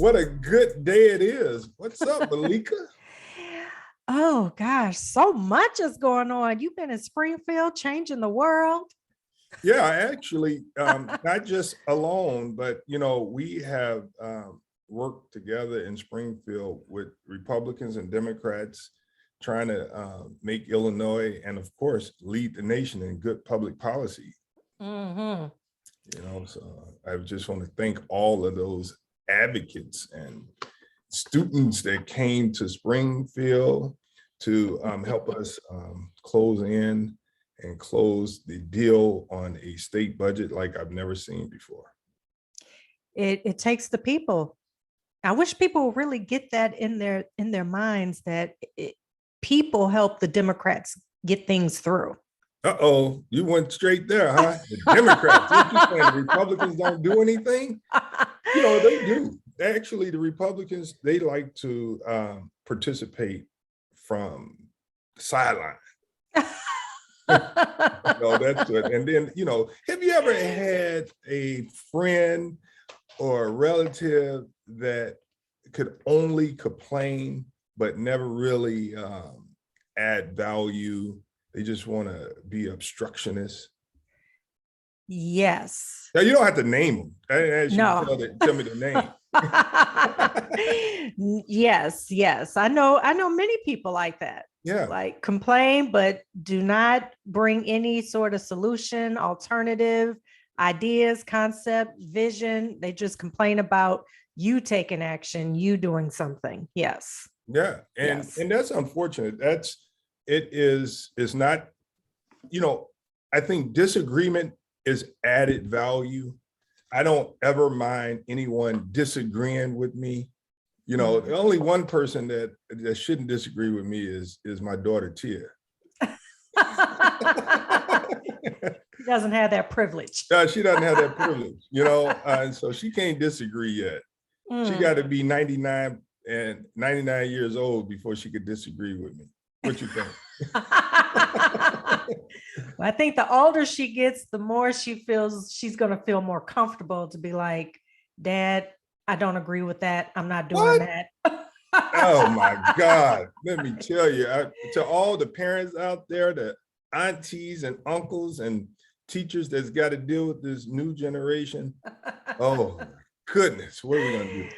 What a good day it is. What's up, Meleika? Oh gosh, so much is going on. You've been in Springfield changing the world. Yeah, actually, not just alone, but we have worked together in Springfield with Republicans and Democrats, trying to make Illinois and, of course, lead the nation in good public policy. Mm-hmm. So I just want to thank all of those advocates and students that came to Springfield to help us close in and close the deal on a state budget like I've never seen before. It takes the people. I wish people really get that in their minds that people help the Democrats get things through. Uh-oh, you went straight there, huh? The Democrats, what you saying, the Republicans don't do anything? They do. Actually, the Republicans, they like to participate from the sideline. That's good. And then, have you ever had a friend or a relative that could only complain, but never really add value? They just want to be obstructionists. Yes. Now, you don't have to name them. No. Tell me the name. Yes. I know many people like that. Yeah. Like complain, but do not bring any sort of solution, alternative ideas, concept, vision. They just complain about you taking action, you doing something. Yes. Yeah. And that's unfortunate. It's not, I think disagreement is added value. I don't ever mind anyone disagreeing with me. The only one person that shouldn't disagree with me is my daughter, Tia. She doesn't have that privilege. She doesn't have that privilege, and so she can't disagree yet. She got to be 99 years old before she could disagree with me. What you think? Well, I think the older she gets, the more she feels she's going to feel more comfortable to be like, Dad, I don't agree with that. I'm not doing that. Oh my God. Let me tell you, to all the parents out there, the aunties and uncles and teachers that's got to deal with this new generation. Oh my goodness. What are we going to do?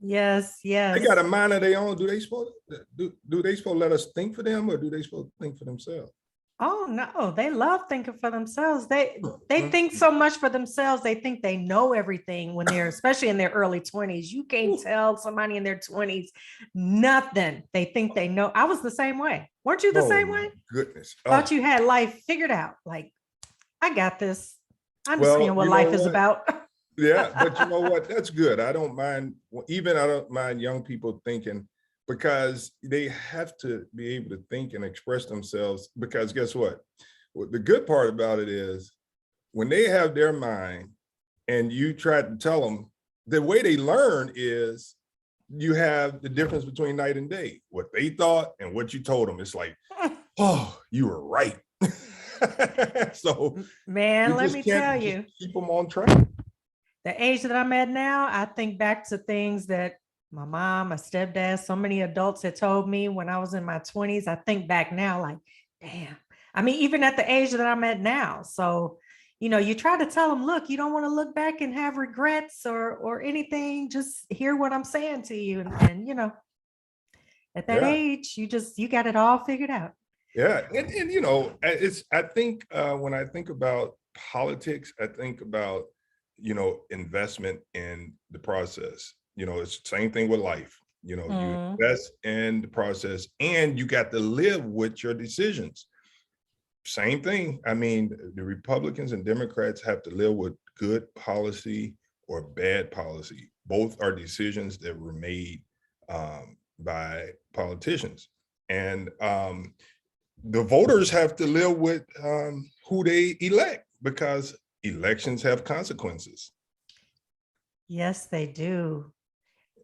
Yes. They got a mind of their own. Do they supposed to let us think for them, or do they supposed to think for themselves? Oh no, they love thinking for themselves. They think so much for themselves. They think they know everything when they're, especially in their early 20s. You can't tell somebody in their 20s nothing. They think they know. I was the same way. Weren't you the same way? Goodness. Thought you had life figured out. Like, I got this. I understand what life is about. Yeah, but you know what? That's good. I don't mind young people thinking, because they have to be able to think and express themselves. Because guess what? The good part about it is when they have their mind and you try to tell them, the way they learn is you have the difference between night and day. What they thought and what you told them. It's like, oh, you were right. So, man, let me tell you, keep them on track. The age that I'm at now, I think back to things that my mom, my stepdad, so many adults had told me when I was in my 20s. I think back now, like, damn. I mean, even at the age that I'm at now. So, you try to tell them, look, you don't want to look back and have regrets or anything. Just hear what I'm saying to you. And at that age, you got it all figured out. Yeah. And I think when I think about politics, I think about, investment in the process. It's the same thing with life. You invest in the process and you got to live with your decisions. Same thing. I mean, the Republicans and Democrats have to live with good policy or bad policy. Both are decisions that were made by politicians. And the voters have to live with who they elect, because elections have consequences. Yes, they do.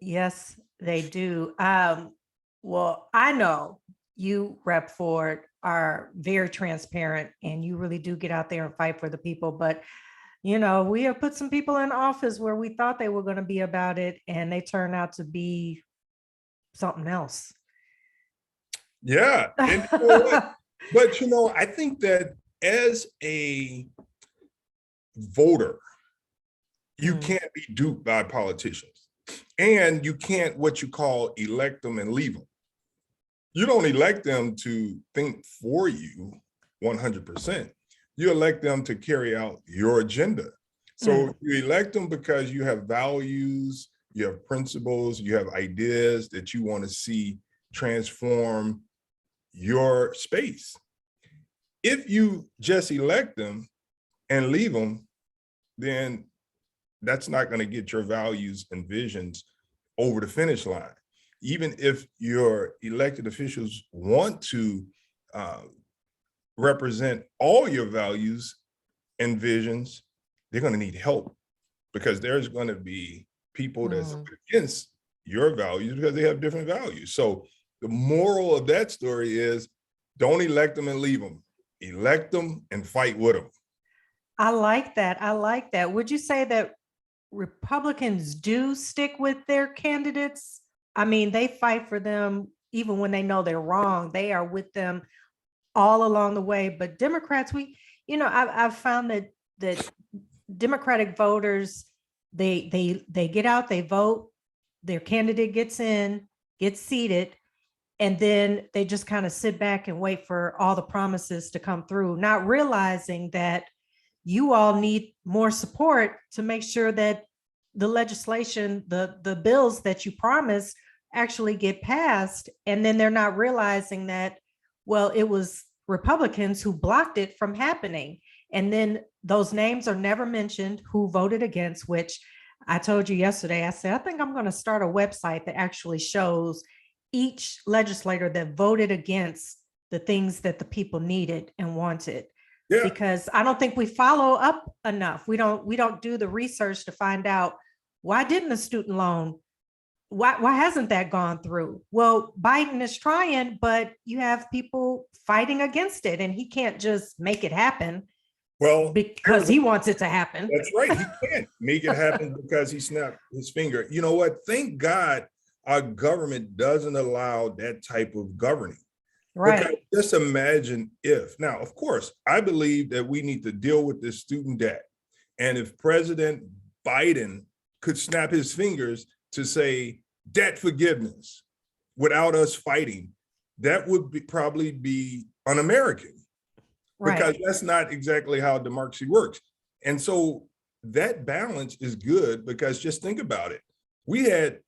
Yes, they do. Well, I know you, Rep. Ford, are very transparent and you really do get out there and fight for the people. But We have put some people in office where we thought they were going to be about it, and they turn out to be something else. Yeah. And you know what? But I think that as a voter, you Mm, can't be duped by politicians. And you can't what you call elect them and leave them. You don't elect them to think for you 100%. You elect them to carry out your agenda. So mm, you elect them because you have values, you have principles, you have ideas that you want to see transform your space. If you just elect them and leave them, then that's not going to get your values and visions over the finish line. Even if your elected officials want to uh, represent all your values and visions, they're going to need help, because there's going to be people that's mm. against your values because they have different values. So the moral of that story is, don't elect them and leave them. Elect them and fight with them. I like that. I like that. Would you say that Republicans do stick with their candidates? I mean, they fight for them even when they know they're wrong. They are with them all along the way. But Democrats, I've found that Democratic voters, they get out, they vote, their candidate gets in, gets seated, and then they just kind of sit back and wait for all the promises to come through, not realizing that you all need more support to make sure that the legislation, the bills that you promise actually get passed. And then they're not realizing that, well, it was Republicans who blocked it from happening. And then those names are never mentioned who voted against, which I told you yesterday. I said, I think I'm going to start a website that actually shows each legislator that voted against the things that the people needed and wanted, Yeah. because I don't think we follow up enough. We don't do the research to find out, why didn't the student loan, why hasn't that gone through? Well, Biden is trying, but you have people fighting against it, and he can't just make it happen Well, because he wants it to happen. that's right. He can't make it happen because he snapped his finger. You know what? Thank God our government doesn't allow that type of governing. Because Right. just imagine if, now, of course, I believe that we need to deal with this student debt. And if President Biden could snap his fingers to say debt forgiveness without us fighting, that would probably be un-American, because Right. that's not exactly how democracy works. And so that balance is good, because just think about it. We had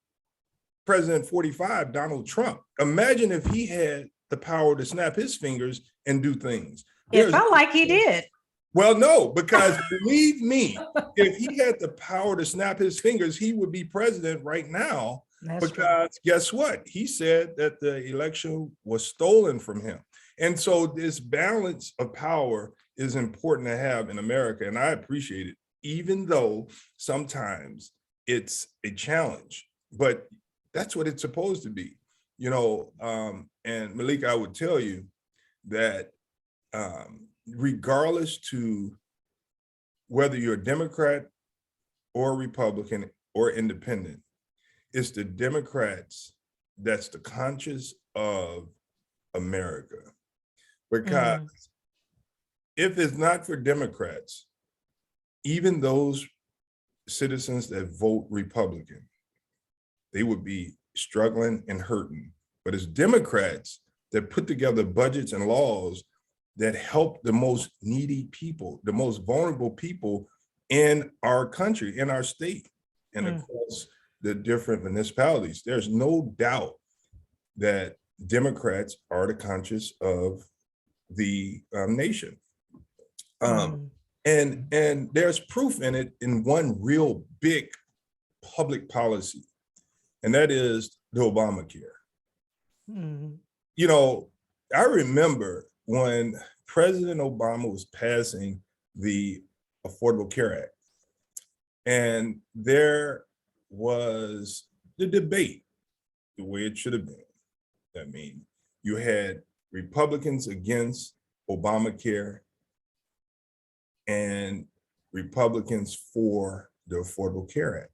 President 45, Donald Trump. Imagine if he had the power to snap his fingers and do things. It There's felt like he did. Well, no, because believe me, if he had the power to snap his fingers, he would be president right now. That's true. Because guess what? He said that the election was stolen from him. And so this balance of power is important to have in America. And I appreciate it, even though sometimes it's a challenge, but that's what it's supposed to be. And Meleika, I would tell you that regardless to whether you're a Democrat or a Republican or independent, it's the Democrats that's the conscience of America. Because if it's not for Democrats, even those citizens that vote Republican, they would be struggling and hurting. But it's Democrats that put together budgets and laws that help the most needy people, the most vulnerable people in our country, in our state, and across the different municipalities. There's no doubt that Democrats are the conscience of the nation. And there's proof in it in one real big public policy, and that is the Obamacare. I remember when President Obama was passing the Affordable Care Act, and there was the debate the way it should have been. I mean, you had Republicans against Obamacare, and Republicans for the Affordable Care Act.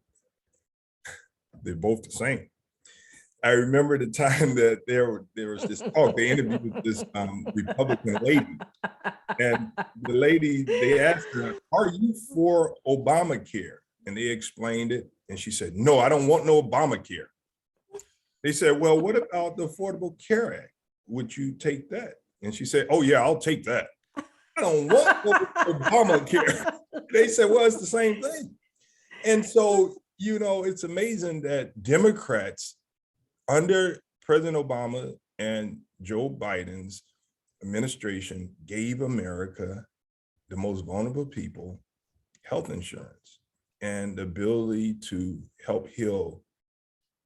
They're both the same. I remember the time that there was this talk. They interviewed this Republican lady, and the lady, they asked her, "Are you for Obamacare?" And they explained it, and she said, "No, I don't want no Obamacare." They said, "Well, what about the Affordable Care Act? Would you take that?" And she said, "Oh yeah, I'll take that. I don't want no Obamacare." They said, "Well, it's the same thing." And so, it's amazing that Democrats under President Obama and Joe Biden's administration gave America, the most vulnerable people, health insurance and the ability to help heal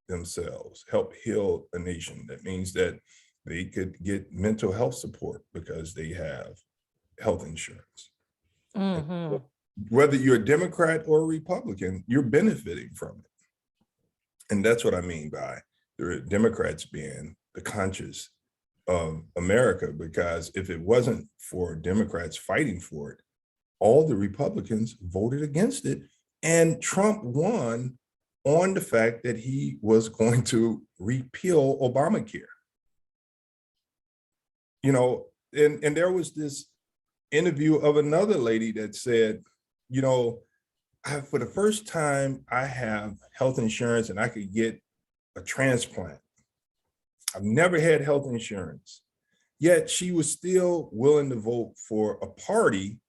themselves, help heal a nation. That means that they could get mental health support because they have health insurance. Mm-hmm. Whether you're a Democrat or a Republican, you're benefiting from it. And that's what I mean by the Democrats being the conscience of America, because if it wasn't for Democrats fighting for it, all the Republicans voted against it. And Trump won on the fact that he was going to repeal Obamacare. And there was this interview of another lady that said, for the first time, I have health insurance and I could get a transplant. I've never had health insurance. Yet she was still willing to vote for a party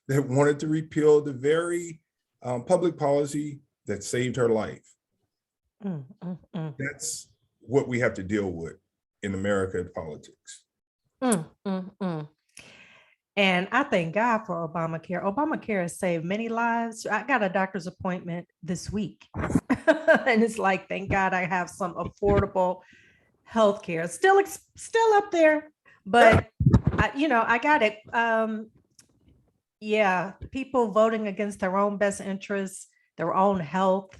that wanted to repeal the very public policy that saved her life. That's what we have to deal with in American politics. And I thank God for Obamacare. Obamacare has saved many lives. I got a doctor's appointment this week. And it's like, thank God I have some affordable health care. Still up there, but I got it. People voting against their own best interests, their own health.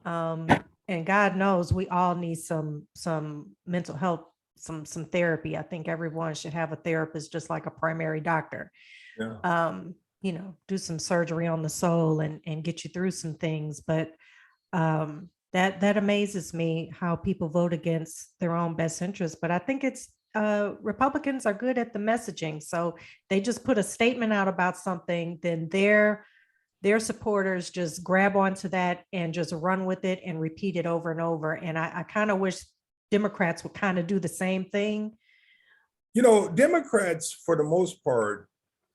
And God knows we all need some mental health, some therapy. I think everyone should have a therapist, just like a primary doctor. Yeah. Do some surgery on the soul and get you through some things. But that amazes me how people vote against their own best interests. But I think it's Republicans are good at the messaging. So they just put a statement out about something, then their supporters just grab onto that and just run with it and repeat it over and over. And I kind of wish Democrats would kind of do the same thing. Democrats, for the most part,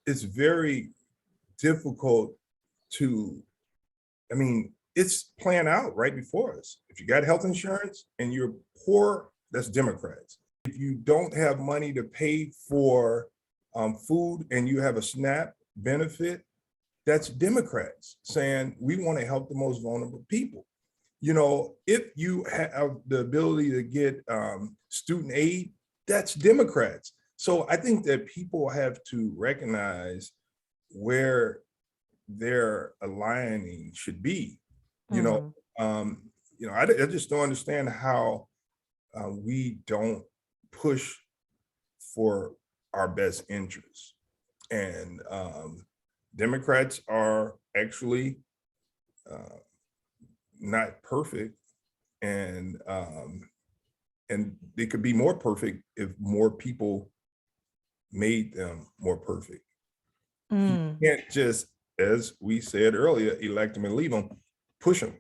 it's very difficult it's playing out right before us. If you got health insurance and you're poor, that's Democrats. If you don't have money to pay for food and you have a SNAP benefit, that's Democrats saying we want to help the most vulnerable people. If you have the ability to get student aid, that's Democrats. So I think that people have to recognize where their aligning should be. I just don't understand how we don't push for our best interests. And Democrats are actually not perfect, and they could be more perfect if more people made them more perfect. You can't just, as we said earlier, elect them and leave them, push them.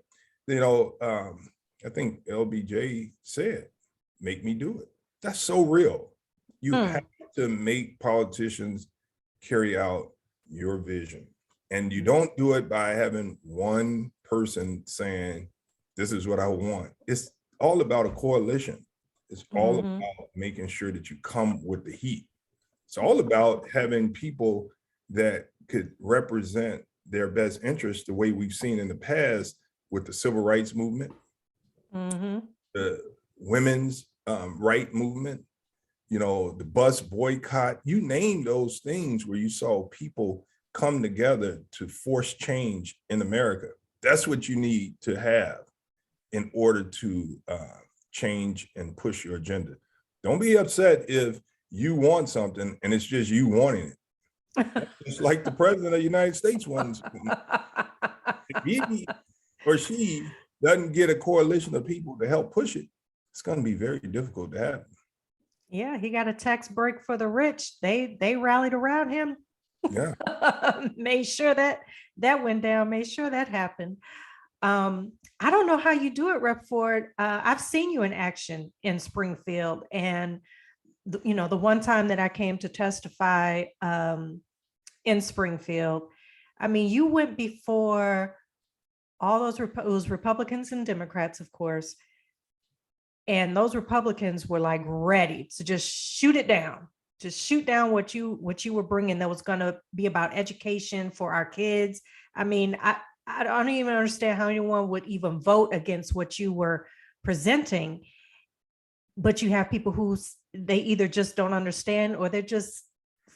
I think LBJ said, "Make me do it." That's so real. You have to make politicians carry out your vision. And you don't do it by having one person saying, "This is what I want." It's all about a coalition. It's all about making sure that you come with the heat. It's all about having people that could represent their best interests the way we've seen in the past with the civil rights movement, the women's right movement, the bus boycott. You name those things where you saw people come together to force change in America. That's what you need to have in order to change and push your agenda. Don't be upset if you want something and it's just you wanting it. It's like the president of the United States ones. If he or she doesn't get a coalition of people to help push it, it's going to be very difficult to happen. Yeah, he got a tax break for the rich. They rallied around him. Yeah. Made sure that went down, made sure that happened. I don't know how you do it, Rep. Ford. I've seen you in action in Springfield, and the one time that I came to testify in Springfield, I mean, you went before all those it was Republicans and Democrats, of course, and those Republicans were like ready to just shoot it down, just shoot down what you were bringing that was going to be about education for our kids. I mean, I don't even understand how anyone would even vote against what you were presenting. But you have people who they either just don't understand or they're just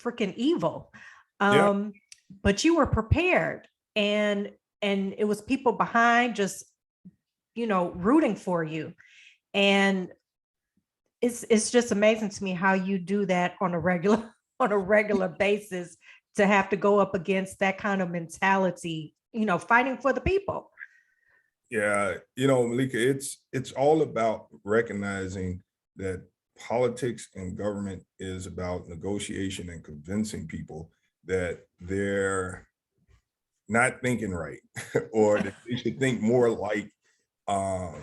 freaking evil. Yeah. But you were prepared, and it was people behind just rooting for you. And it's just amazing to me how you do that on a regular basis, to have to go up against that kind of mentality, fighting for the people. Yeah, Meleika, it's all about recognizing that politics and government is about negotiation and convincing people that they're not thinking right or that they should think more like um,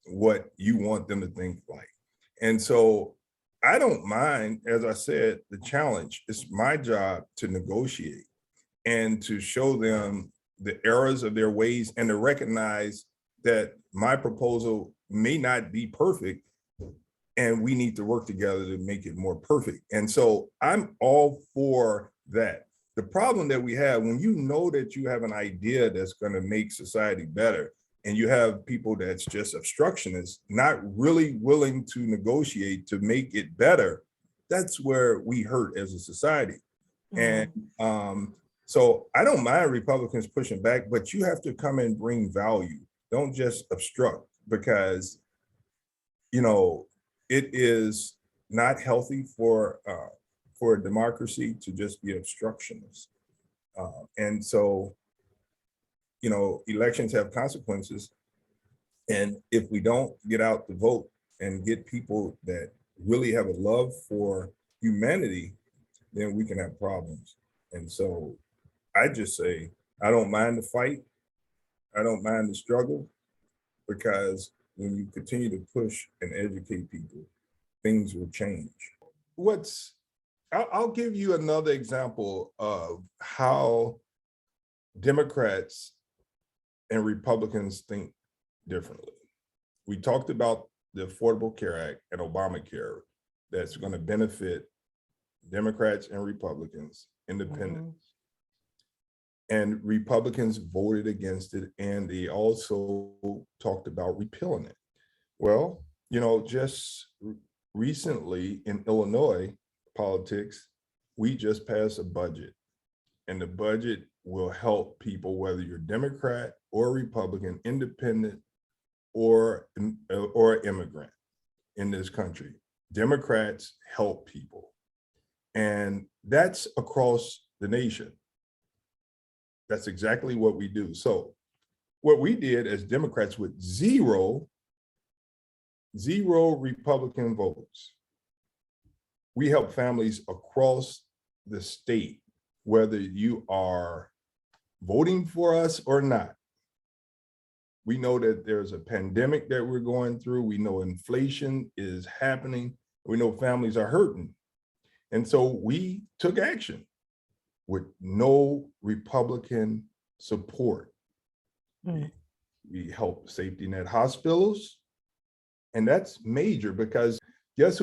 what you want them to think like. And so I don't mind, as I said, the challenge. It's my job to negotiate and to show them the errors of their ways and to recognize that my proposal may not be perfect and we need to work together to make it more perfect. And so I'm all for that. The problem that we have, when you know that you have an idea that's going to make society better, and you have people that's just obstructionists, not really willing to negotiate to make it better, that's where we hurt as a society. And so I don't mind Republicans pushing back, but you have to come and bring value. Don't just obstruct, because it is not healthy for a democracy to just be obstructionist. And so, elections have consequences. And if we don't get out to vote and get people that really have a love for humanity, then we can have problems. And so I just say, I don't mind the fight. I don't mind the struggle, because when you continue to push and educate people, things will change. I'll give you another example of how Democrats and Republicans think differently. We talked about the Affordable Care Act and Obamacare that's going to benefit Democrats and Republicans, independents. And Republicans voted against it, and they also talked about repealing it. Well, just recently in Illinois politics, we just passed a budget, and the budget will help people, whether you're Democrat or Republican, independent or immigrant in this country. Democrats help people, and that's across the nation. That's exactly what we do. So what we did as Democrats with zero Republican votes, we help families across the state, whether you are voting for us or not. We know that there's a pandemic that we're going through. We know inflation is happening. We know families are hurting. And so we took action with no Republican support. We help safety net hospitals. And that's major, because guess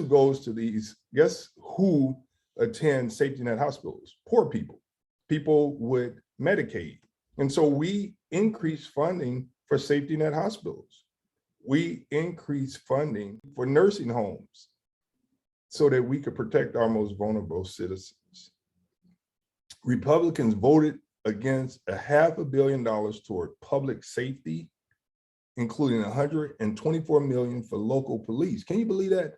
who attend safety net hospitals? Poor people, people with Medicaid. And so we increase funding for safety net hospitals. We increase funding for nursing homes so that we could protect our most vulnerable citizens. Republicans voted against $500 million toward public safety, including $124 million for local police. Can you believe that?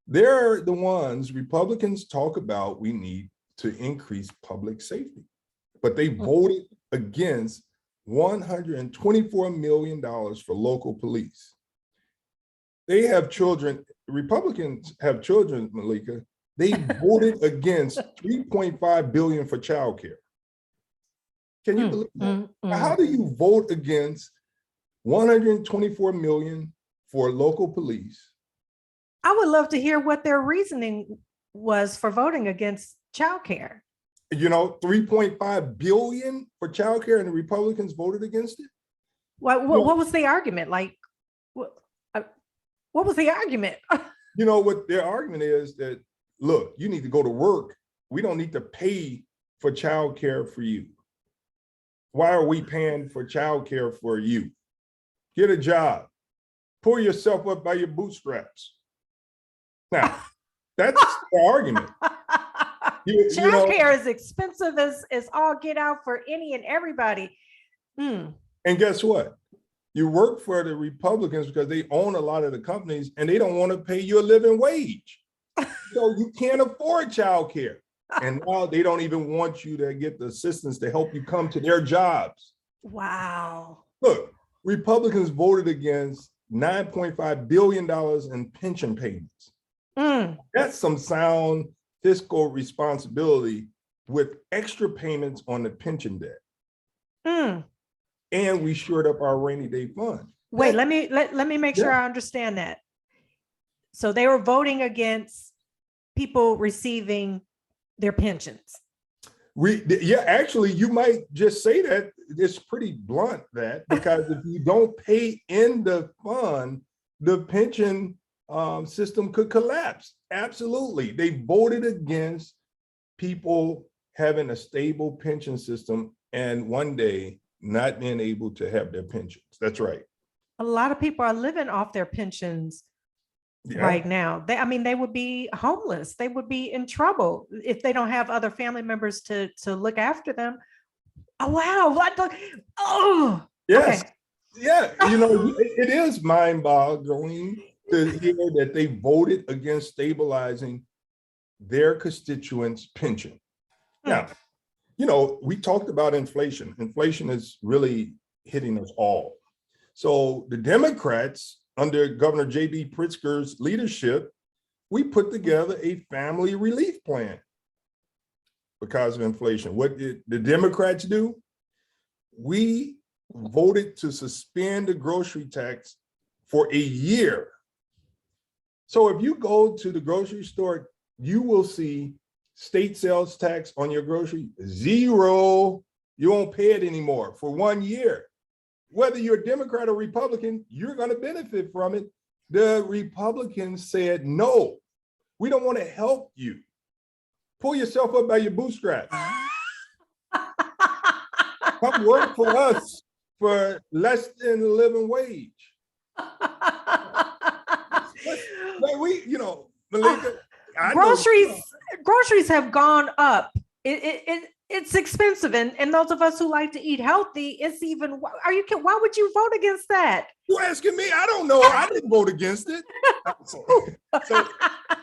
They're the ones Republicans talk about we need to increase public safety. But they voted against $124 million for local police. They have children, Republicans have children, Meleika. They voted against $3.5 billion for childcare. Can you believe that? How do you vote against $124 million for local police? I would love to hear what their reasoning was for voting against childcare. You know, $3.5 billion for childcare, and the Republicans voted against it. What was the argument? Like, what was the argument? You know what their argument is, that look, you need to go to work. We don't need to pay for childcare for you. Why are we paying for childcare for you? Get a job. Pull yourself up by your bootstraps. Now, that's the argument. Childcare is expensive as all get out for any and everybody. And guess what? You work for the Republicans because they own a lot of the companies and they don't want to pay you a living wage. So you can't afford childcare. And now they don't even want you to get the assistance to help you come to their jobs. Wow. Look, Republicans voted against $9.5 billion in pension payments. That's some sound fiscal responsibility with extra payments on the pension debt. And we shored up our rainy day fund. Wait, let me make sure I understand that. So they were voting against people receiving their pensions. Actually, you might just say that. It's pretty blunt, that, because if you don't pay in the fund, the pension system could collapse. Absolutely. They voted against people having a stable pension system and one day not being able to have their pensions. That's right. A lot of people are living off their pensions right now. They would be homeless. They would be in trouble if they don't have other family members to look after them. Oh, wow. Oh, yes. Okay. Yeah. You know, it is mind-boggling to hear that they voted against stabilizing their constituents' pension. Now, you know, we talked about inflation. Inflation is really hitting us all. So the Democrats, under Governor J.B. Pritzker's leadership, we put together a family relief plan because of inflation. What did the Democrats do? We voted to suspend the grocery tax for a year. So if you go to the grocery store, you will see state sales tax on your grocery, zero. You won't pay it anymore for 1 year. Whether you're a Democrat or Republican, you're going to benefit from it. The Republicans said, no, we don't want to help you. Pull yourself up by your bootstraps. Come work for us for less than a living wage. Like Meleika, groceries have gone up. It's expensive, and those of us who like to eat healthy, it's even. Why would you vote against that? You asking me? I don't know. I didn't vote against it. So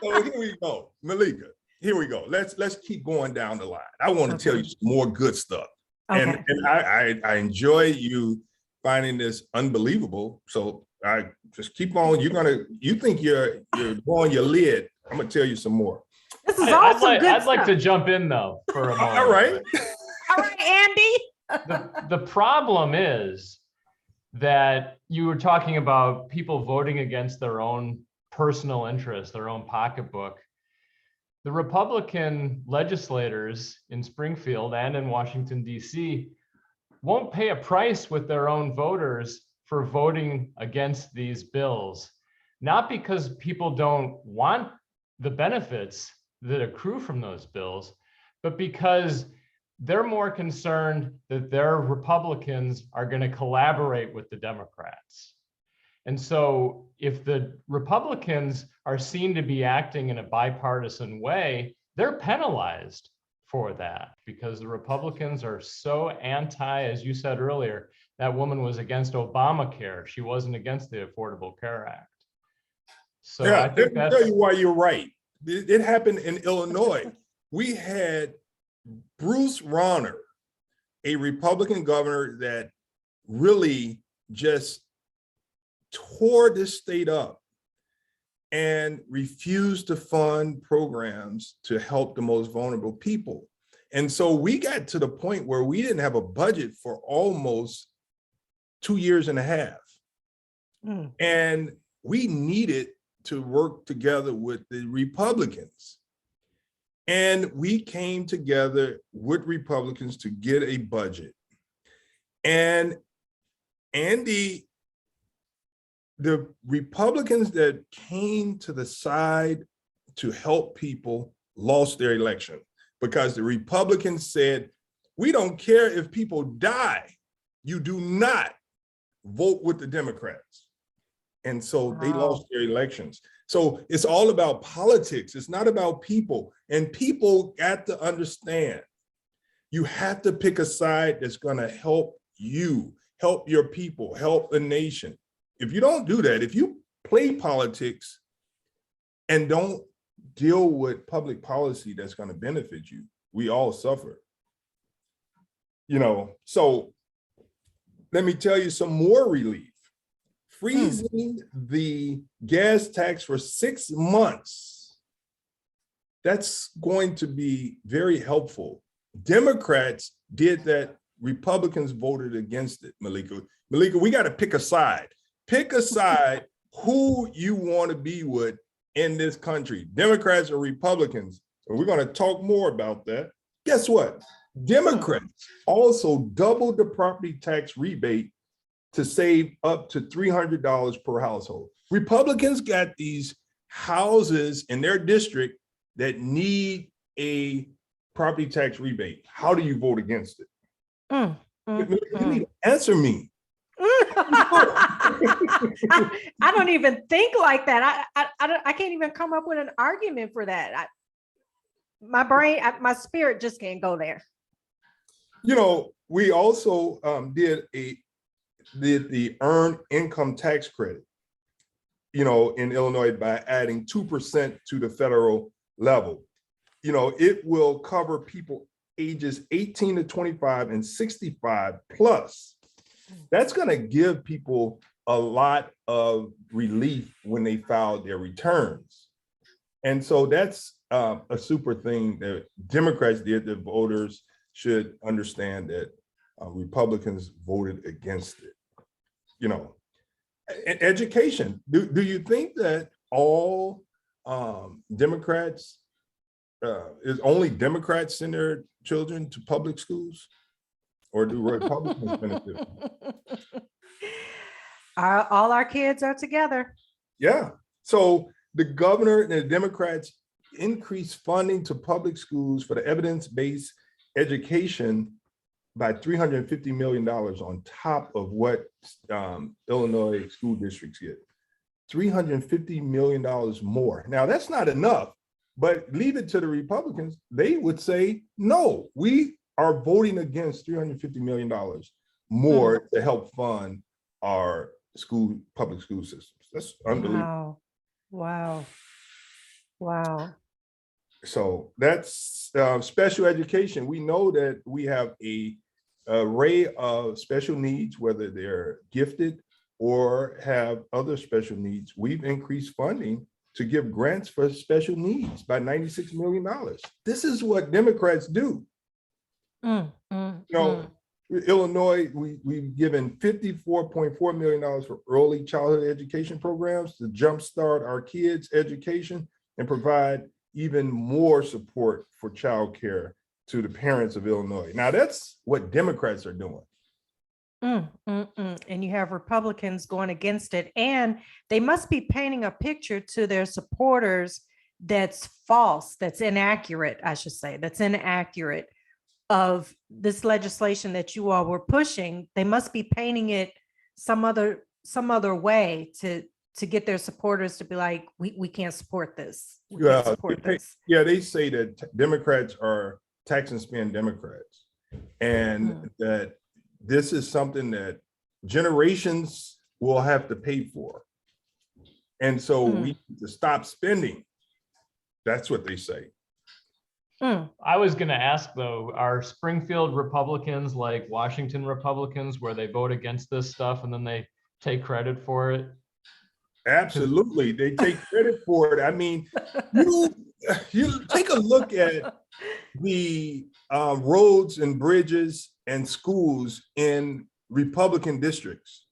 here we go, Meleika. Here we go. Let's keep going down the line. I want to tell you some more good stuff, and I enjoy you finding this unbelievable. So I just keep on. You think you're blowing your lid. I'm gonna tell you some more. This is awesome. I'd like to jump in though for a moment. All right. All right, Andy. The problem is that you were talking about people voting against their own personal interest, their own pocketbook. The Republican legislators in Springfield and in Washington, D.C. won't pay a price with their own voters for voting against these bills, not because people don't want the benefits that accrue from those bills, but because they're more concerned that their Republicans are going to collaborate with the Democrats. And so if the Republicans are seen to be acting in a bipartisan way, they're penalized for that because the Republicans are so anti, as you said earlier, that woman was against Obamacare. She wasn't against the Affordable Care Act. So I think let me tell you why you're right. It happened in Illinois. We had Bruce Rauner, a Republican governor that really just tore this state up and refused to fund programs to help the most vulnerable people. And so we got to the point where we didn't have a budget for almost 2.5 years. And we needed to work together with the Republicans. And we came together with Republicans to get a budget. And Andy, the Republicans that came to the side to help people lost their election because the Republicans said, we don't care if people die. You do not vote with the Democrats. And so they lost their elections. So it's all about politics. It's not about people. And people got to understand, you have to pick a side that's going to help you, help your people, help the nation. If you don't do that, if you play politics and don't deal with public policy that's going to benefit you, we all suffer. So let me tell you some more relief. Freezing the gas tax for 6 months. That's going to be very helpful. Democrats did that. Republicans voted against it, Meleika. Meleika, we got to pick a side. Pick a side who you want to be with in this country, Democrats or Republicans. And we're going to talk more about that. Guess what? Democrats also doubled the property tax rebate to save up to $300 per household. Republicans got these houses in their district that need a property tax rebate. How do you vote against it? You need to answer me. I don't even think like that. I can't even come up with an argument for that. My brain, my spirit just can't go there. We also did the earned income tax credit, in Illinois by adding 2% to the federal level. It will cover people ages 18 to 25 and 65 plus. That's going to give people a lot of relief when they file their returns. And so that's a super thing that Democrats did. The voters should understand that Republicans voted against it. Education. Do you think that all Democrats, is only Democrats send their children to public schools, or do Republicans benefit? All our kids are together. Yeah. So the governor and the Democrats increased funding to public schools for the evidence-based education by $350 million on top of what Illinois school districts get. $350 million more. Now, that's not enough, but leave it to the Republicans. They would say, no, we are voting against $350 million more to help fund our public school systems. That's unbelievable. Wow. So that's special education. We know that we have a array of special needs, whether they're gifted or have other special needs. We've increased funding to give grants for special needs by $96 million. This is what Democrats do. Illinois, we've given $54.4 million for early childhood education programs to jumpstart our kids' education and provide even more support for childcare to the parents of Illinois. Now, that's what Democrats are doing. And you have Republicans going against it, and they must be painting a picture to their supporters that's false, that's inaccurate, I should say, that's inaccurate of this legislation that you all were pushing. They must be painting it some other way to get their supporters to be like, we can't support this. We can't support this. Yeah, they say that Democrats are tax and spend Democrats, and that this is something that generations will have to pay for. And so we need to stop spending. That's what they say. Mm. I was going to ask though, are Springfield Republicans like Washington Republicans where they vote against this stuff and then they take credit for it? Absolutely. They take credit for it. I mean, you, you take a look at the roads and bridges and schools in Republican districts.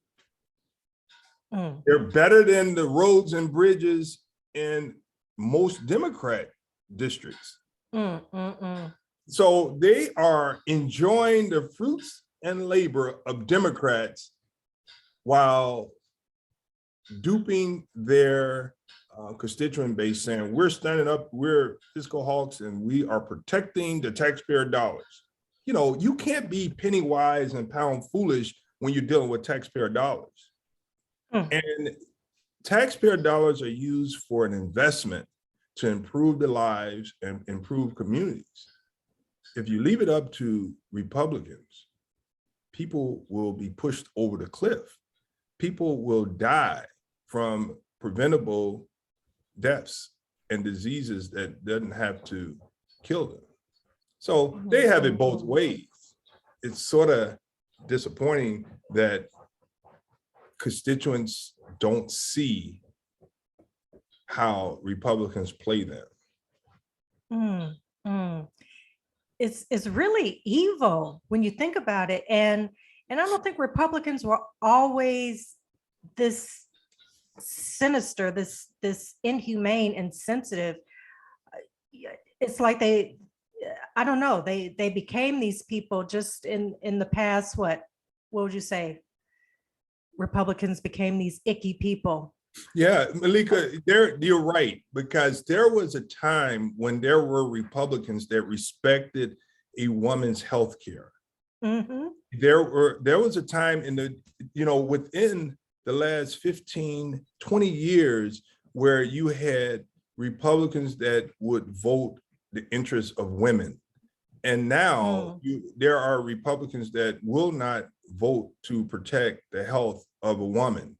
Mm. They're better than the roads and bridges in most Democrat districts. Mm, mm, mm. So they are enjoying the fruits and labor of Democrats while duping their constituent base, saying we're standing up, we're fiscal hawks, and we are protecting the taxpayer dollars. You know, you can't be penny wise and pound foolish when you're dealing with taxpayer dollars. And taxpayer dollars are used for an investment to improve the lives and improve communities. If you leave it up to Republicans, people will be pushed over the cliff. People will die from preventable deaths and diseases that doesn't have to kill them. So they have it both ways. It's sort of disappointing that constituents don't see how Republicans play them. Mm, mm. It's really evil when you think about it. And I don't think Republicans were always this sinister, this inhumane and sensitive. It's like I don't know, they became these people just in the past. What would you say? Republicans became these icky people. Yeah, Meleika, you're right, because there was a time when there were Republicans that respected a woman's health care. Mm-hmm. There was a time in the, within the last 15, 20 years where you had Republicans that would vote the interests of women. And now there are Republicans that will not vote to protect the health of a woman.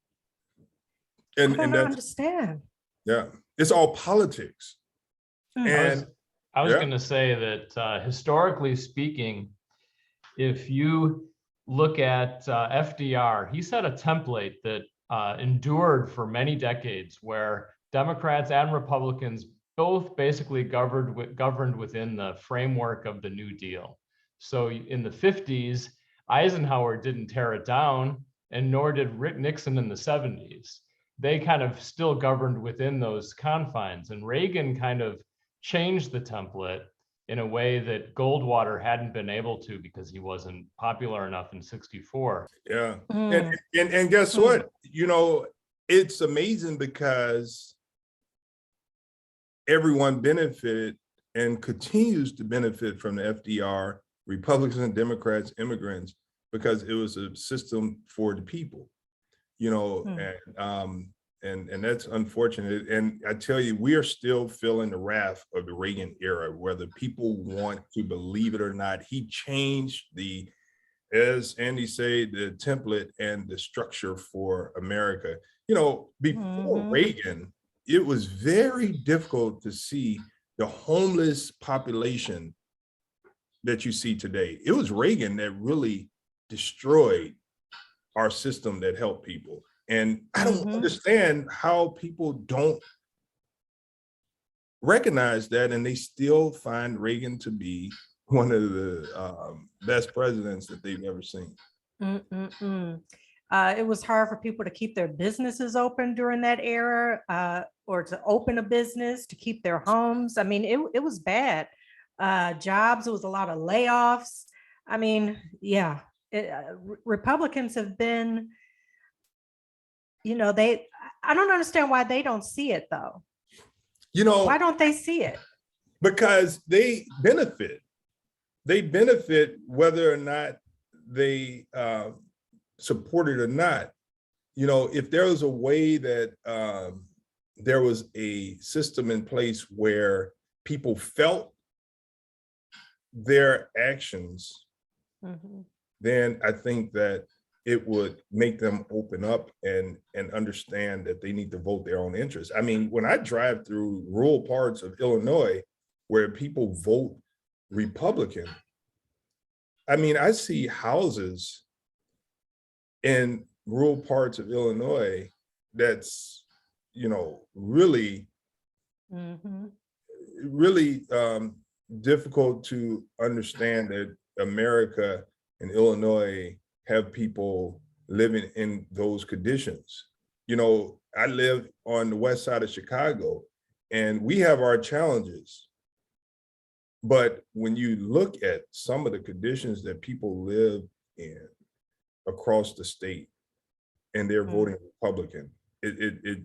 And I don't that's, understand. yeah, it's all politics. And I was going to say that historically speaking, if you look at FDR, he set a template that endured for many decades, where Democrats and Republicans both basically governed within the framework of the New Deal. So in the 50s, Eisenhower didn't tear it down, and nor did Rick Nixon in the 70s. They kind of still governed within those confines. And Reagan kind of changed the template in a way that Goldwater hadn't been able to, because he wasn't popular enough in '64. Yeah. And guess what? It's amazing because everyone benefited and continues to benefit from the FDR, Republicans and Democrats, immigrants, because it was a system for the people, and that's unfortunate. And I tell you, we are still feeling the wrath of the Reagan era, whether people want to believe it or not. He changed as Andy said, the template and the structure for America. Before Reagan, it was very difficult to see the homeless population that you see today. It was Reagan that really destroyed our system that helped people. And I don't understand how people don't recognize that, and they still find Reagan to be one of the best presidents that they've ever seen. It was hard for people to keep their businesses open during that era, or to open a business, to keep their homes. I mean, it was bad. Jobs, it was a lot of layoffs. I mean, yeah, Republicans have been, I don't understand why they don't see it though. Why don't they see it? Because they benefit. They benefit whether or not they support it or not. If there was a way that there was a system in place where people felt their actions, then I think that it would make them open up and understand that they need to vote their own interests. I mean, when I drive through rural parts of Illinois, where people vote Republican. I mean, I see houses in rural parts of Illinois that's, you know, really, Mhm. really difficult to understand that America and Illinois have people living in those conditions. You know, I live on the west side of Chicago, and we have our challenges. But when you look at some of the conditions that people live in across the state, and they're voting Republican, it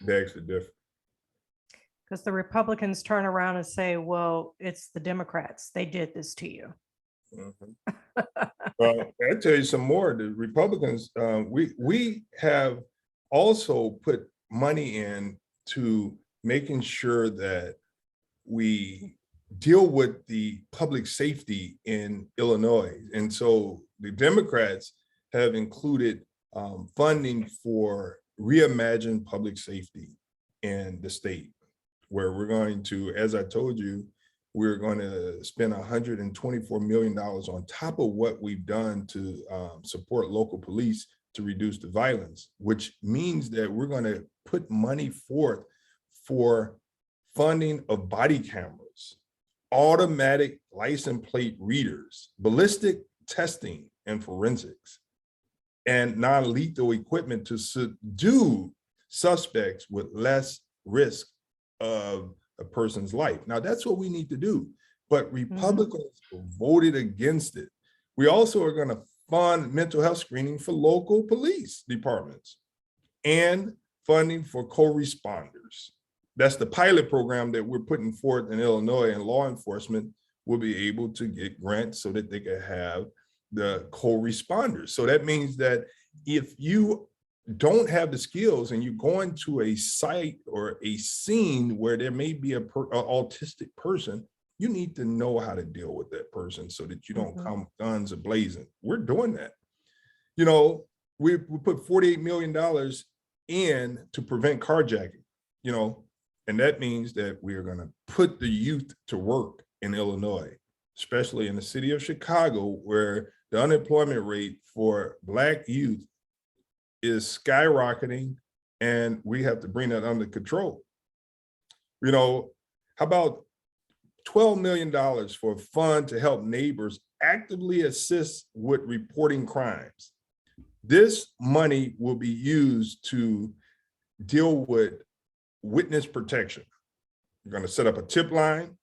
begs the difference. Because the Republicans turn around and say, well, it's the Democrats. They did this to you. Mhm. Well, I'll tell you some more. The Republicans, we have also put money in to making sure that we deal with the public safety in Illinois. And so the Democrats have included funding for reimagine public safety in the state, where we're going to, as I told you, we're going to spend $124 million on top of what we've done to support local police to reduce the violence, which means that we're going to put money forth for funding of body cameras, automatic license plate readers, ballistic testing and forensics, and non-lethal equipment to subdue suspects with less risk of a person's life. Now, that's what we need to do, but Republicans voted against it. We also are going to fund mental health screening for local police departments and funding for co-responders. That's the pilot program that we're putting forth in Illinois, and law enforcement will be able to get grants so that they can have the co-responders. So that means that if you don't have the skills and you go into a site or a scene where there may be a autistic person, you need to know how to deal with that person so that you don't come guns a-blazing. We're doing that. You know, we put $48 million in to prevent carjacking, you know, and that means that we are going to put the youth to work in Illinois, especially in the city of Chicago, where the unemployment rate for Black youth is skyrocketing, and we have to bring that under control. You know, how about $12 million for a fund to help neighbors actively assist with reporting crimes? This money will be used to deal with witness protection. We're going to set up a tip line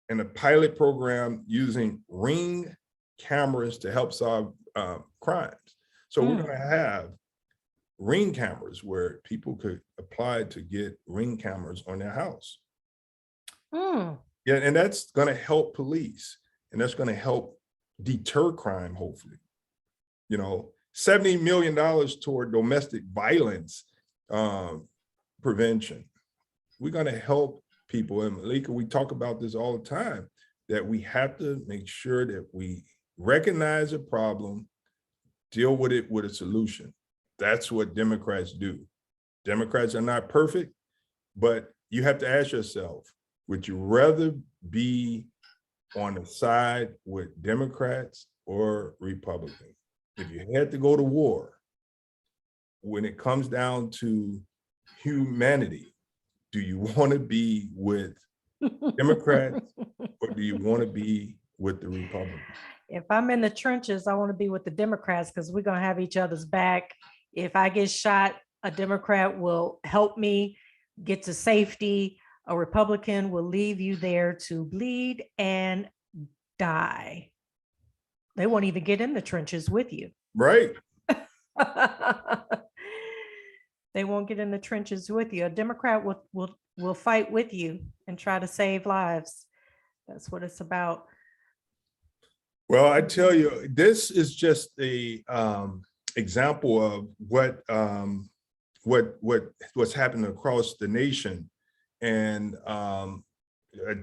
and a pilot program using Ring cameras to help solve crimes. So we're going to have Ring cameras where people could apply to get Ring cameras on their house. Yeah, and that's going to help police, and that's going to help deter crime, hopefully. You know, $70 million toward domestic violence prevention. We're going to help people. And Meleika, we talk about this all the time, that we have to make sure that we recognize a problem, deal with it with a solution. That's what Democrats do. Democrats are not perfect, but you have to ask yourself, would you rather be on the side with Democrats or Republicans? If you had to go to war, when it comes down to humanity, do you want to be with Democrats or do you want to be with the Republicans? If I'm in the trenches, I want to be with the Democrats because we're going to have each other's back. If I get shot, a Democrat will help me get to safety. A Republican will leave you there to bleed and die. They won't even get in the trenches with you. Right. They won't get in the trenches with you. A Democrat will fight with you and try to save lives. That's what it's about. Well, I tell you, this is just a example of what's happening across the nation. And I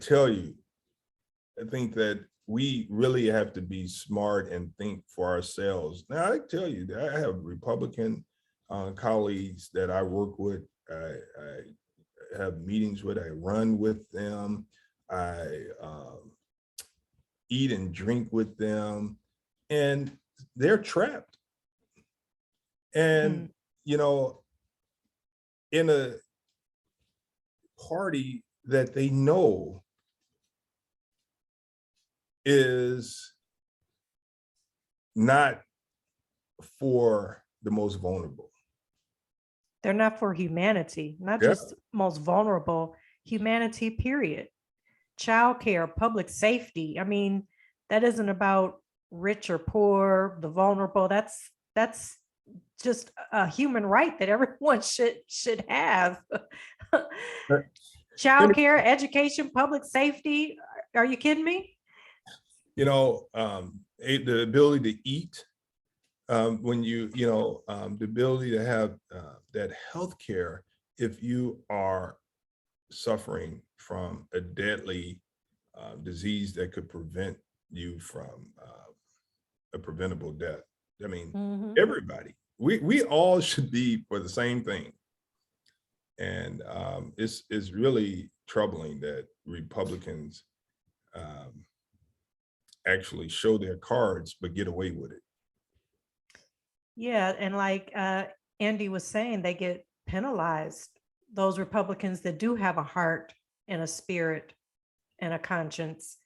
tell you, I think that we really have to be smart and think for ourselves. Now, I tell you, I have Republican colleagues that I work with. I have meetings with, I run with them, I eat and drink with them, and they're trapped. And, you know, in a party that they know is not for the most vulnerable. They're not for humanity, not Yeah. just most vulnerable, humanity, period. Childcare, public safety. I mean, that isn't about rich or poor, the vulnerable. That's just a human right that everyone should have. Childcare, education, public safety. Are you kidding me? You know, the ability to eat, when the ability to have that health care if you are suffering from a deadly disease that could prevent you from a preventable death. I mean, everybody, we all should be for the same thing. And it's really troubling that Republicans actually show their cards but get away with it. Yeah, and like Andy was saying, they get penalized. Those Republicans that do have a heart and a spirit and a conscience,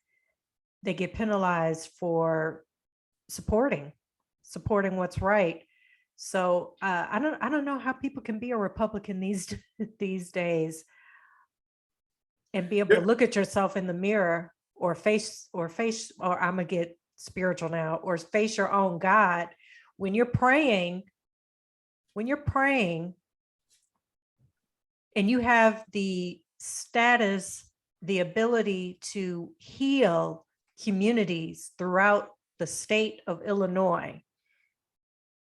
they get penalized for supporting what's right. So I don't know how people can be a Republican these days and be able to look at yourself in the mirror or I'm gonna get spiritual now, or face your own God when you're praying and you have the status, the ability to heal communities throughout the state of Illinois,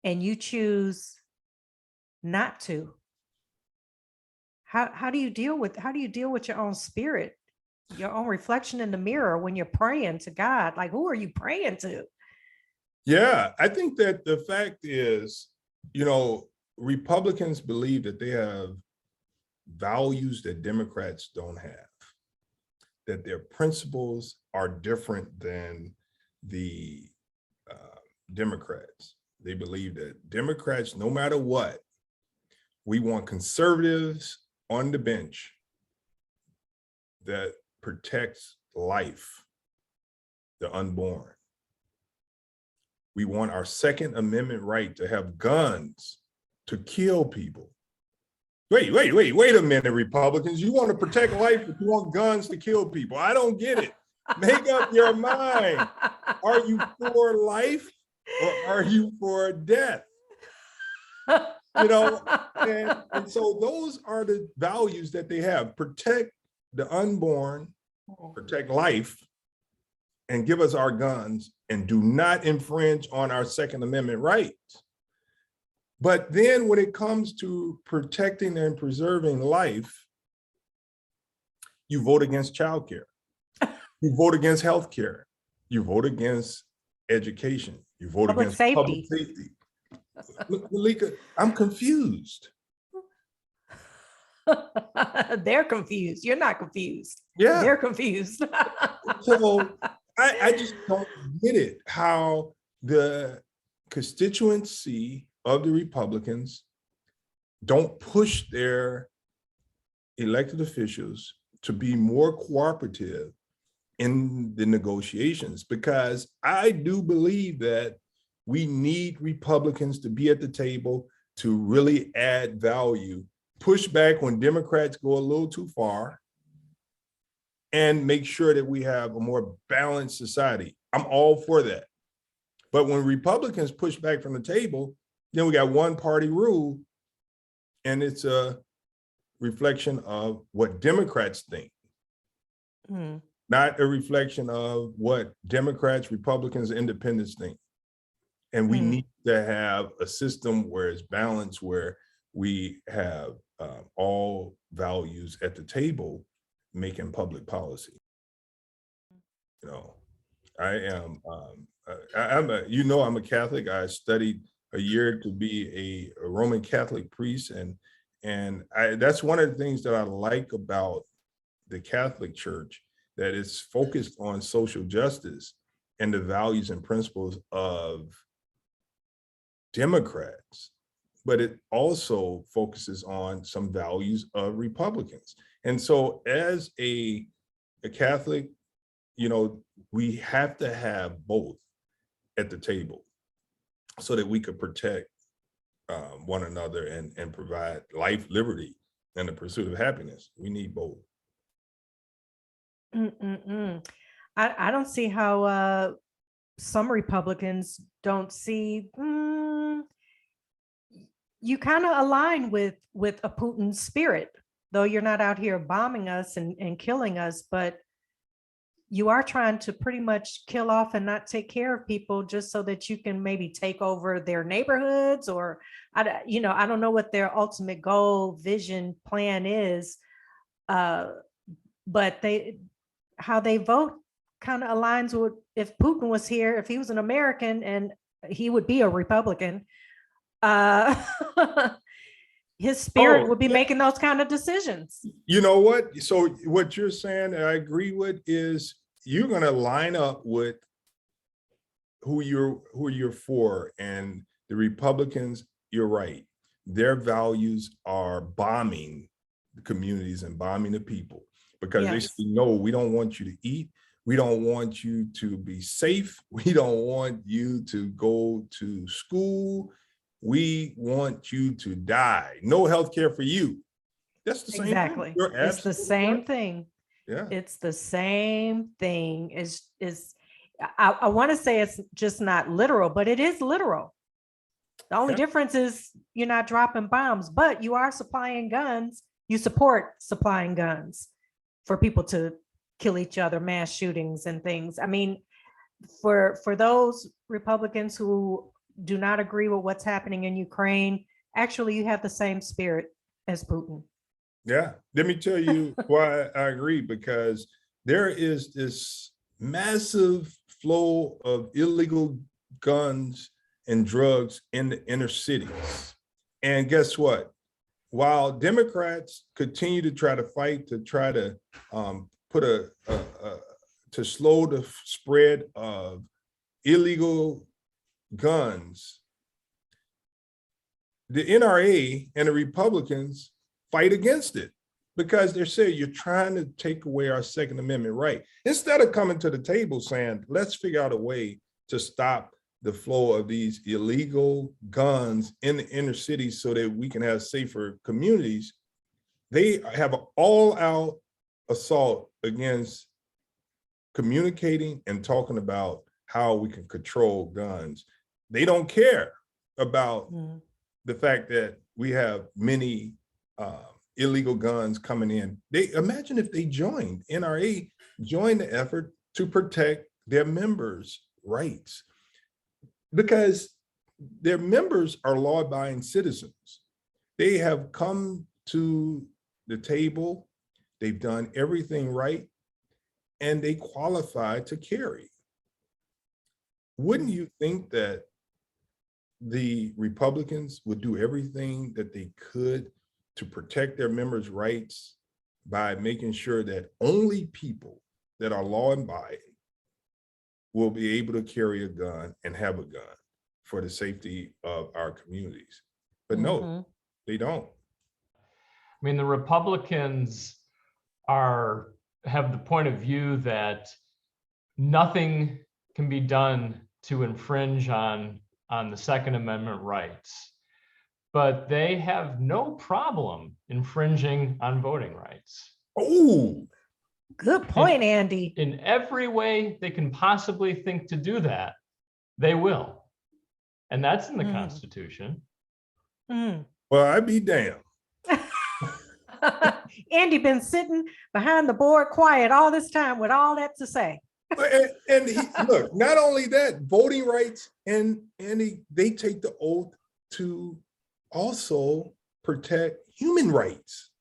and you choose not to. How do you deal with your own spirit, your own reflection in the mirror when you're praying to God? Like, who are you praying to? Yeah, I think that the fact is, Republicans believe that they have values that Democrats don't have, that their principles are different than the Democrats. They believe that Democrats, no matter what, we want conservatives on the bench that protects life, the unborn. We want our Second Amendment right to have guns to kill people. Wait a minute, Republicans. You want to protect life, but you want guns to kill people. I don't get it. Make up your mind. Are you for life or are you for death? And so those are the values that they have. Protect the unborn, protect life, and give us our guns, and do not infringe on our Second Amendment rights. But then when it comes to protecting and preserving life, you vote against childcare. You vote against healthcare. You vote against education. You vote against public safety. Meleika, I'm confused. They're confused. You're not confused. Yeah. They're confused. So I just don't get it, how the constituency of the Republicans don't push their elected officials to be more cooperative in the negotiations, because I do believe that we need Republicans to be at the table to really add value, push back when Democrats go a little too far, and make sure that we have a more balanced society. I'm all for that. But when Republicans push back from the table, then we got one party rule, and it's a reflection of what Democrats think, not a reflection of what Democrats, Republicans, Independents think. And we need to have a system where it's balanced, where we have all values at the table making public policy. I'm a Catholic. I studied a year to be a Roman Catholic priest, and And that's one of the things that I like about the Catholic Church, that it's focused on social justice and the values and principles of Democrats, but it also focuses on some values of Republicans. And so as a Catholic, you know, we have to have both at the table so that we could protect one another and provide life, liberty, and the pursuit of happiness. We need both. I don't see how some Republicans don't see. You kind of align with a Putin spirit, though you're not out here bombing us and killing us, but you are trying to pretty much kill off and not take care of people just so that you can maybe take over their neighborhoods, or I don't know what their ultimate goal, vision, plan is, but how they vote kind of aligns with, if Putin was here, if he was an American, and he would be a Republican, his spirit would be making those kind of decisions. You know what? So what you're saying, I agree with, is you're going to line up with who you're for, and the Republicans, you're right. Their values are bombing the communities and bombing the people, because they say, no, we don't want you to eat. We don't want you to be safe. We don't want you to go to school. We want you to die. No health care for you. That's the same Exactly. thing. It's the same right. thing. Yeah. It's the same thing. I want to say it's just not literal, but it is literal. The only difference is you're not dropping bombs, but you are supplying guns. You support supplying guns for people to kill each other, mass shootings and things. I mean, for those Republicans who do not agree with what's happening in Ukraine, actually, you have the same spirit as Putin. Yeah, let me tell you why I agree, because there is this massive flow of illegal guns and drugs in the inner cities. And guess what? While Democrats continue to try to fight to try to to slow the spread of illegal guns, the NRA and the Republicans fight against it, because they're saying you're trying to take away our Second Amendment right. Instead of coming to the table saying, let's figure out a way to stop the flow of these illegal guns in the inner cities so that we can have safer communities, they have an all-out assault against communicating and talking about how we can control guns. They don't care about the fact that we have many illegal guns coming in. They imagine if they joined, NRA joined the effort to protect their members' rights, because their members are law-abiding citizens. They have come to the table, they've done everything right, and they qualify to carry. Wouldn't you think that the Republicans would do everything that they could to protect their members' rights by making sure that only people that are law-abiding will be able to carry a gun and have a gun for the safety of our communities? But no, they don't. I mean, the Republicans have the point of view that nothing can be done to infringe on the Second Amendment rights, but they have no problem infringing on voting rights. Oh, good point, Andy. In every way they can possibly think to do that, they will. And that's in the Constitution. Well, I'd be damned. Andy been sitting behind the board quiet all this time with all that to say. And look, not only that, voting rights, and they take the oath to also protect human rights.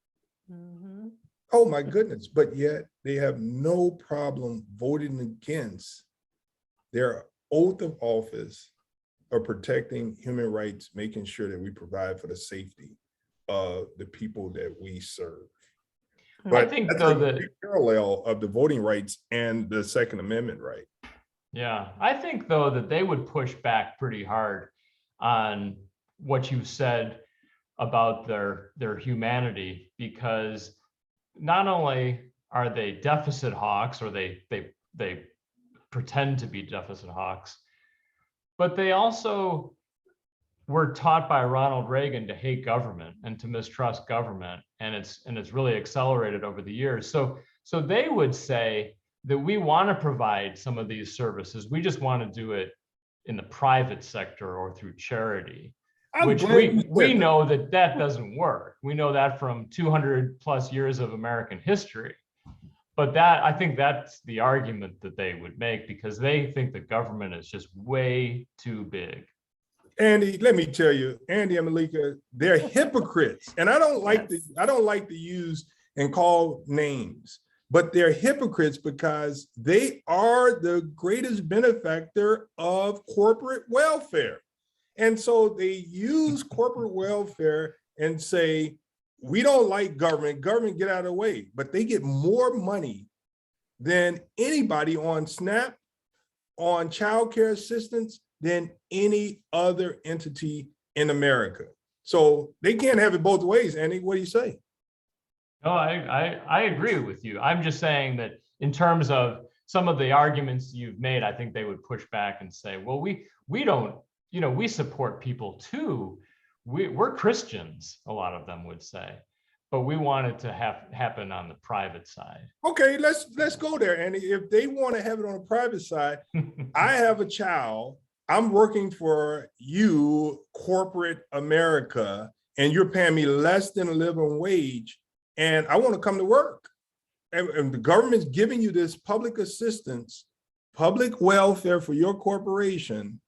Oh my goodness, but yet they have no problem voting against their oath of office of protecting human rights, making sure that we provide for the safety of the people that we serve. I But think, that's though, a that big parallel of the voting rights and the Second Amendment right. Yeah, I think, though, that they would push back pretty hard on what you said about their humanity, because not only are they deficit hawks, or they pretend to be deficit hawks, but they also were taught by Ronald Reagan to hate government and to mistrust government, and it's really accelerated over the years. So they would say that we want to provide some of these services. We just want to do it in the private sector or through charity, which we know that doesn't work. We know that from 200 plus years of American history. But I think that's the argument that they would make, because they think the government is just way too big. Andy, let me tell you, Andy and Meleika, they're hypocrites. And I don't like to use and call names, but they're hypocrites because they are the greatest benefactor of corporate welfare. And so they use corporate welfare and say, we don't like government, get out of the way. But they get more money than anybody on SNAP, on child care assistance, than any other entity in America. So they can't have it both ways. Andy, what do you say? No, I agree with you. I'm just saying that in terms of some of the arguments you've made, I think they would push back and say, well, we don't, we support people too. We're Christians, a lot of them would say, but we want it to happen on the private side. Okay, let's go there, Andy. If they want to have it on the private side, I have a child, I'm working for you, corporate America, and you're paying me less than a living wage, and I want to come to work. And the government's giving you this public assistance, public welfare for your corporation,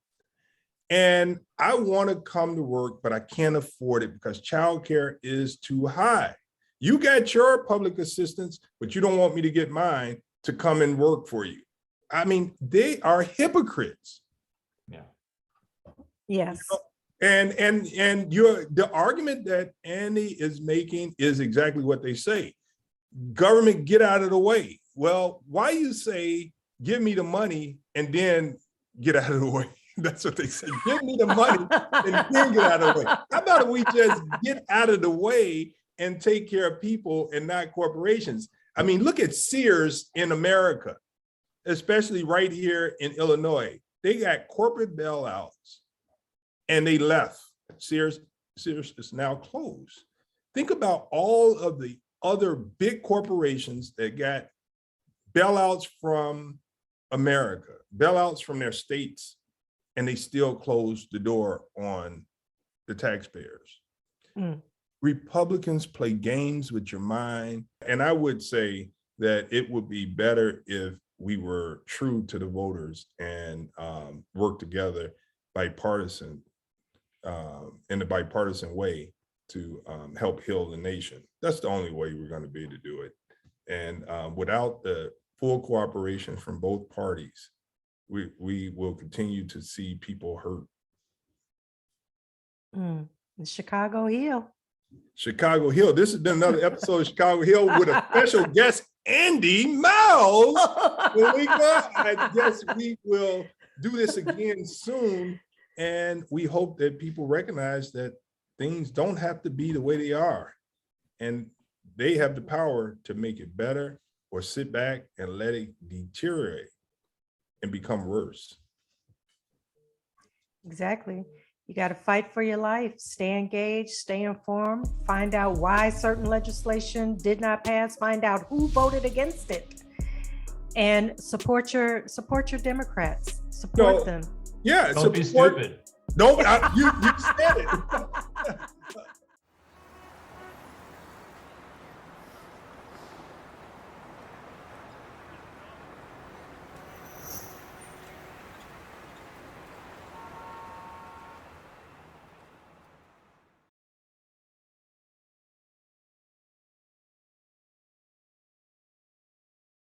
and I want to come to work, but I can't afford it because childcare is too high. You got your public assistance, but you don't want me to get mine to come and work for you. I mean, they are hypocrites. Yeah. Yes. And the argument that Andy is making is exactly what they say. Government, get out of the way. Well, why you say, give me the money and then get out of the way? That's what they say. Give me the money and then get out of the way. How about we just get out of the way and take care of people and not corporations? I mean, look at Sears in America, especially right here in Illinois. They got corporate bailouts and they left. Sears is now closed. Think about all of the other big corporations that got bailouts from America, bailouts from their states, and they still closed the door on the taxpayers. Republicans play games with your mind. And I would say that it would be better if we were true to the voters and work together bipartisan, in a bipartisan way to help heal the nation. That's the only way we're going to be able to do it. And without the full cooperation from both parties, we will continue to see people hurt. Chicago Hill. Chicago Hill. This has been another episode of Chicago Hill with a special guest, Andy Miles. Meleika, I guess we will do this again soon. And we hope that people recognize that things don't have to be the way they are. And they have the power to make it better or sit back and let it deteriorate and become worse. Exactly. You got to fight for your life, stay engaged, stay informed, find out why certain legislation did not pass, find out who voted against it, and support your Democrats. Support them. Yeah, don't be stupid. Don't, you said it.